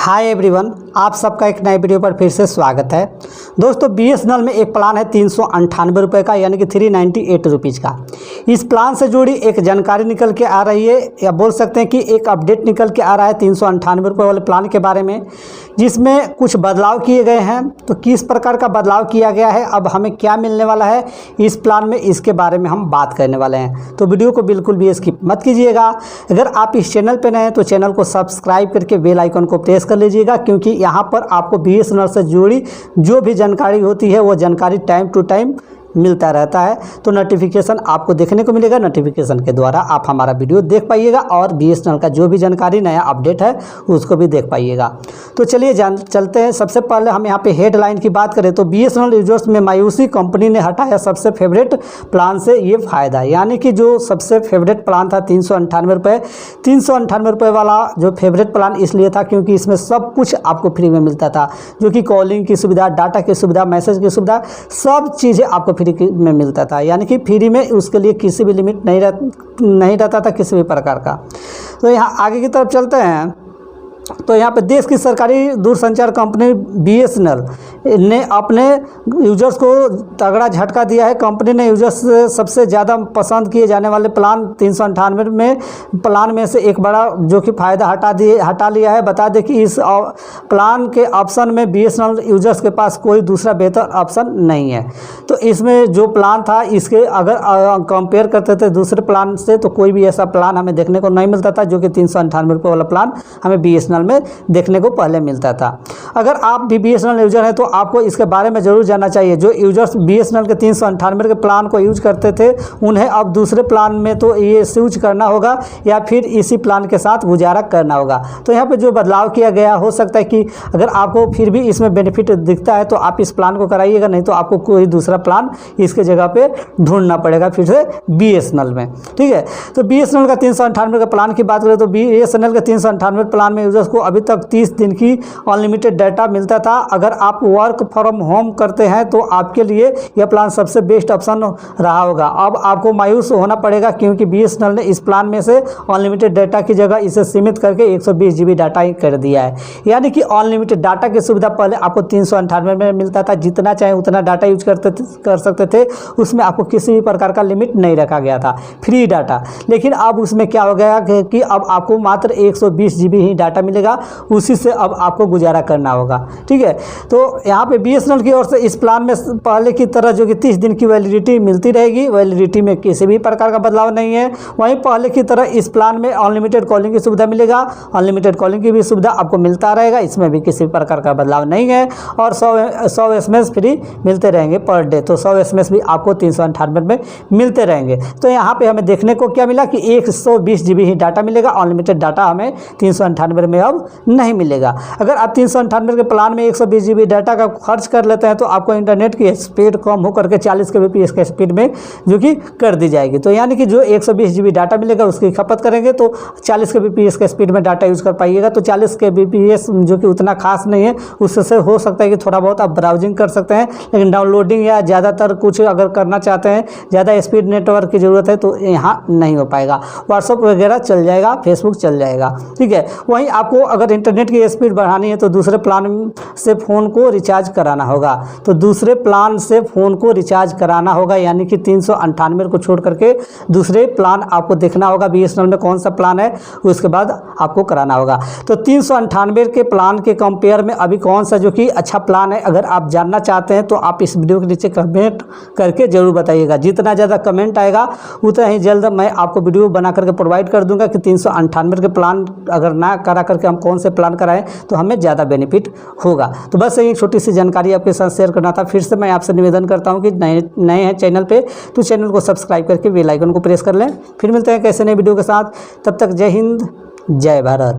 Hi everyone, आप सबका एक नए वीडियो पर फिर से स्वागत है। दोस्तों, BSNL में एक प्लान है 398 रुपये का, यानी कि 398 रुपीज़ का। इस प्लान से जुड़ी एक जानकारी निकल के आ रही है, या बोल सकते हैं कि एक अपडेट निकल के आ रहा है 398 रुपये वाले प्लान के बारे में, जिसमें कुछ बदलाव किए गए हैं। तो किस प्रकार का बदलाव किया गया है, अब हमें क्या मिलने वाला है इस प्लान में, इसके बारे में हम बात करने वाले हैं। तो वीडियो को बिल्कुल भी स्किप मत कीजिएगा। अगर आप इस चैनल पर नए हैं तो चैनल को सब्सक्राइब करके बेल आइकन को प्रेस कर लीजिएगा, क्योंकि यहाँ पर आपको BSNL से जुड़ी जो भी जानकारी होती है वो जानकारी टाइम टू टाइम मिलता रहता है। तो नोटिफिकेशन आपको देखने को मिलेगा, नोटिफिकेशन के द्वारा आप हमारा वीडियो देख पाइएगा और BSNL का जो भी जानकारी नया अपडेट है उसको भी देख पाइएगा। तो चलिए चलते हैं। सबसे पहले हम यहाँ पे हेडलाइन की बात करें तो BSNL यूजर्स में मायूसी, कंपनी ने हटाया सबसे फेवरेट प्लान से ये फ़ायदा। यानी कि जो सबसे फेवरेट प्लान था 398 रुपये वाला जो फेवरेट प्लान इसलिए था क्योंकि इसमें सब कुछ आपको फ्री में मिलता था, जो कि कॉलिंग की सुविधा, डाटा की सुविधा, मैसेज की सुविधा, सब चीज़ें आपको फ्री में मिलता था। यानी कि फ्री में उसके लिए किसी भी लिमिट नहीं रहता था किसी भी प्रकार का। तो यहाँ आगे की तरफ चलते हैं। तो यहाँ पे देश की सरकारी दूरसंचार कंपनी BSNL ने अपने यूजर्स को तगड़ा झटका दिया है। कंपनी ने यूजर्स से सबसे ज़्यादा पसंद किए जाने वाले प्लान 398 में प्लान में से एक बड़ा जो कि फ़ायदा हटा लिया है। बता दें कि इस प्लान के ऑप्शन में BSNL यूजर्स के पास कोई दूसरा बेहतर ऑप्शन नहीं है। तो इसमें जो प्लान था इसके अगर कंपेयर करते थे दूसरे प्लान से तो कोई भी ऐसा प्लान हमें देखने को नहीं मिलता था जो कि 398 रुपये वाला प्लान हमें BSNL में देखने को पहले मिलता था। अगर आप भी BSNL यूजर हैं तो आपको इसके बारे में ज़रूर जानना चाहिए। जो यूजर्स BSNL के 398 के प्लान को यूज करते थे उन्हें अब दूसरे प्लान में तो ये स्विच करना होगा या फिर इसी प्लान के साथ गुजारा करना होगा। तो यहाँ पे जो बदलाव किया गया, हो सकता है कि अगर आपको फिर भी इसमें बेनिफिट दिखता है तो आप इस प्लान को कराइएगा, नहीं तो आपको कोई दूसरा प्लान इसके जगह पे ढूंढना पड़ेगा फिर से BSNL में। ठीक है, तो BSNL का 398 का प्लान की बात करें तो BSNL के 398 प्लान में यूजर्स को अभी तक 30 दिन की अनलिमिटेड डाटा मिलता था। अगर आप वर्क फ्रॉम होम करते हैं तो आपके लिए यह प्लान सबसे बेस्ट ऑप्शन रहा होगा। अब आपको मायूस होना पड़ेगा क्योंकि BSNL ने इस प्लान में से अनलिमिटेड डाटा की जगह इसे सीमित करके 120 GB डाटा ही कर दिया है। यानी कि अनलिमिटेड डाटा की सुविधा पहले आपको 398 में मिलता था, जितना चाहे उतना डाटा यूज कर सकते थे, उसमें आपको किसी भी प्रकार का लिमिट नहीं रखा गया था, फ्री डाटा। लेकिन अब उसमें क्या हो गया कि अब आपको मात्र 120 GB ही डाटा मिलेगा, उसी से अब आपको गुजारा करना होगा। ठीक है, तो यहाँ पे BSNL की ओर से इस प्लान में पहले की तरह जो कि 30 दिन की वैलिडिटी मिलती रहेगी, वैलिडिटी में किसी भी प्रकार का बदलाव नहीं है। वहीं पहले की तरह इस प्लान में अनलिमिटेड कॉलिंग की सुविधा मिलेगा, अनलिमिटेड कॉलिंग की भी सुविधा आपको मिलता रहेगा, इसमें भी किसी प्रकार का बदलाव नहीं है। और 100 SMS फ्री मिलते रहेंगे पर डे, तो 100 SMS भी आपको 398 में मिलते रहेंगे। तो यहाँ पर हमें देखने को क्या मिला कि 120 GB ही डाटा मिलेगा, अनलिमिटेड डाटा हमें 398 में अब नहीं मिलेगा। अगर आप 398 के प्लान में 120 GB डाटा का खर्च कर लेते हैं तो आपको इंटरनेट की स्पीड कम होकर के 40 kbps के स्पीड में जो कि कर दी जाएगी। तो यानी कि जो 120 GB डाटा मिलेगा उसकी खपत करेंगे तो 40 kbps के स्पीड में डाटा यूज़ कर पाइएगा। तो 40 kbps जो कि उतना खास नहीं है, उससे हो सकता है कि थोड़ा बहुत आप ब्राउजिंग कर सकते हैं, लेकिन डाउनलोडिंग या ज़्यादातर कुछ अगर करना चाहते हैं, ज़्यादा स्पीड नेटवर्क की ज़रूरत है तो यहाँ नहीं हो पाएगा। व्हाट्सअप वगैरह चल जाएगा, फेसबुक चल जाएगा। ठीक है, वहीं आपको अगर इंटरनेट की स्पीड बढ़ानी है तो दूसरे प्लान से फ़ोन को रिचार्ज कराना होगा। तो दूसरे प्लान से फ़ोन को रिचार्ज कराना होगा, यानी कि 398 को छोड़ करके दूसरे प्लान आपको देखना होगा BSNL में कौन सा प्लान है, उसके बाद आपको कराना होगा। तो 398 के प्लान के कंपेयर में अभी कौन सा जो कि अच्छा प्लान है, अगर आप जानना चाहते हैं तो आप इस वीडियो के नीचे कमेंट करके ज़रूर बताइएगा। जितना ज़्यादा कमेंट आएगा उतना ही जल्द मैं आपको वीडियो बना करके प्रोवाइड कर दूँगा कि 398 के प्लान अगर ना करा करके हम कौन से प्लान कराएं तो हमें ज़्यादा बेनिफिट होगा। तो बस यही छोटी सी जानकारी आपके साथ शेयर करना था। फिर से मैं आपसे निवेदन करता हूं कि नए हैं चैनल पे तो चैनल को सब्सक्राइब करके बेल आइकन को प्रेस कर लें। फिर मिलते हैं कैसे नए वीडियो के साथ, तब तक जय हिंद, जय भारत।